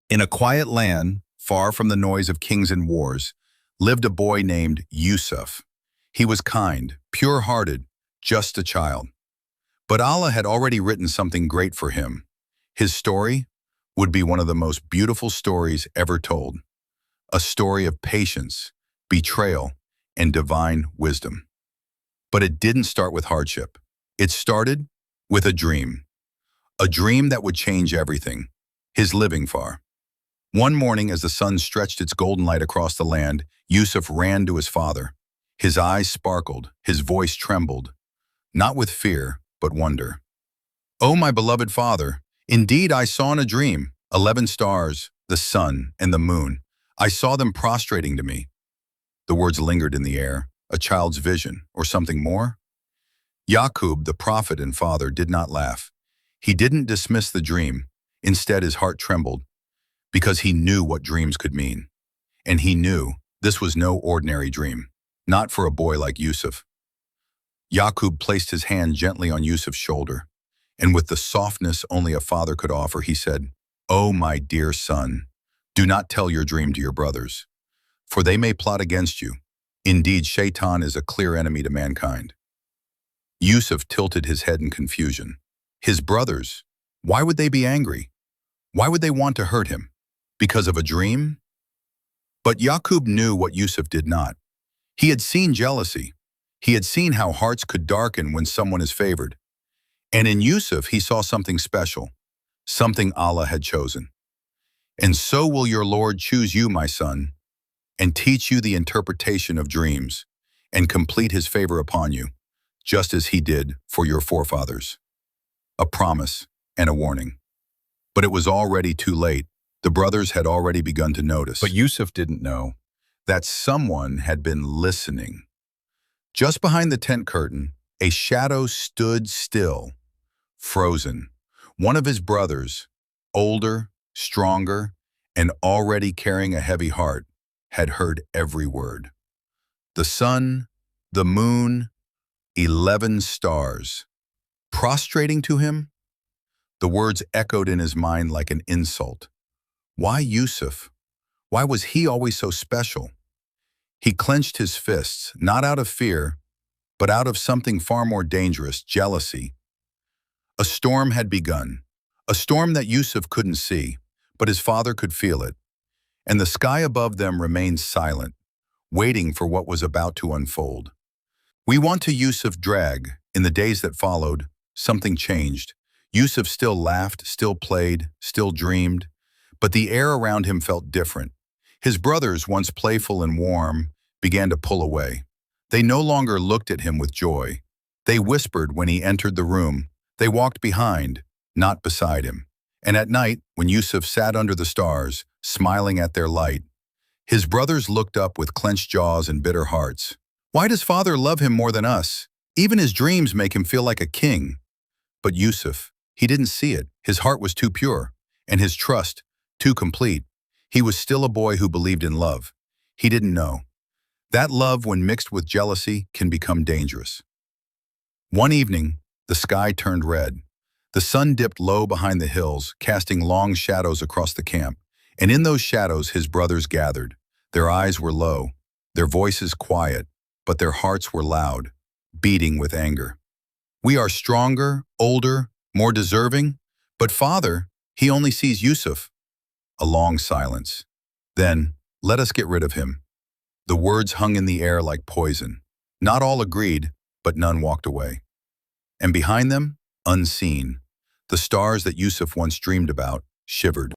In a quiet land, far from the noise of kings and wars, lived a boy named Yusuf. He was kind, pure-hearted, just a child. But Allah had already written something great for him. His story would be one of the most beautiful stories ever told. A story of patience, betrayal, and divine wisdom. But it didn't start with hardship. It started with a dream. A dream that would change everything. His living far. One morning, as the sun stretched its golden light across the land, Yusuf ran to his father. His eyes sparkled, his voice trembled, not with fear, but wonder. "Oh, my beloved father, indeed I saw in a dream 11 stars, the sun, and the moon. I saw them prostrating to me." The words lingered in the air, a child's vision, or something more? Yaqub, the prophet and father, did not laugh. He didn't dismiss the dream. Instead, his heart trembled, because he knew what dreams could mean. And he knew this was no ordinary dream, not for a boy like Yusuf. Yaqub placed his hand gently on Yusuf's shoulder, and with the softness only a father could offer, he said, "Oh, my dear son, do not tell your dream to your brothers, for they may plot against you. Indeed, Shaitan is a clear enemy to mankind." Yusuf tilted his head in confusion. His brothers, why would they be angry? Why would they want to hurt him? Because of a dream? But Yaqub knew what Yusuf did not. He had seen jealousy. He had seen how hearts could darken when someone is favored. And in Yusuf, he saw something special, something Allah had chosen. "And so will your Lord choose you, my son, and teach you the interpretation of dreams, and complete his favor upon you, just as he did for your forefathers." A promise and a warning. But it was already too late. The brothers had already begun to notice. But Yusuf didn't know that someone had been listening. Just behind the tent curtain, a shadow stood still, frozen. One of his brothers, older, stronger, and already carrying a heavy heart, had heard every word. The sun, the moon, 11 stars. Prostrating to him? The words echoed in his mind like an insult. Why Yusuf? Why was he always so special? He clenched his fists, not out of fear, but out of something far more dangerous, jealousy. A storm had begun, a storm that Yusuf couldn't see, but his father could feel it. And the sky above them remained silent, waiting for what was about to unfold. We want to Yusuf drag. In the days that followed, something changed. Yusuf still laughed, still played, still dreamed, but the air around him felt different. His brothers, once playful and warm, began to pull away. They no longer looked at him with joy. They whispered when he entered the room. They walked behind, not beside him. And at night, when Yusuf sat under the stars, smiling at their light, his brothers looked up with clenched jaws and bitter hearts. Why does father love him more than us? Even his dreams make him feel like a king. But Yusuf, he didn't see it. His heart was too pure, and his trust too complete. He was still a boy who believed in love. He didn't know that love, when mixed with jealousy, can become dangerous. One evening, the sky turned red. The sun dipped low behind the hills, casting long shadows across the camp. And in those shadows, his brothers gathered. Their eyes were low, their voices quiet, but their hearts were loud, beating with anger. "We are stronger, older, more deserving, but father, he only sees Yusuf." A long silence. Then, "Let us get rid of him." The words hung in the air like poison. Not all agreed, but none walked away. And behind them, unseen, the stars that Yusuf once dreamed about shivered.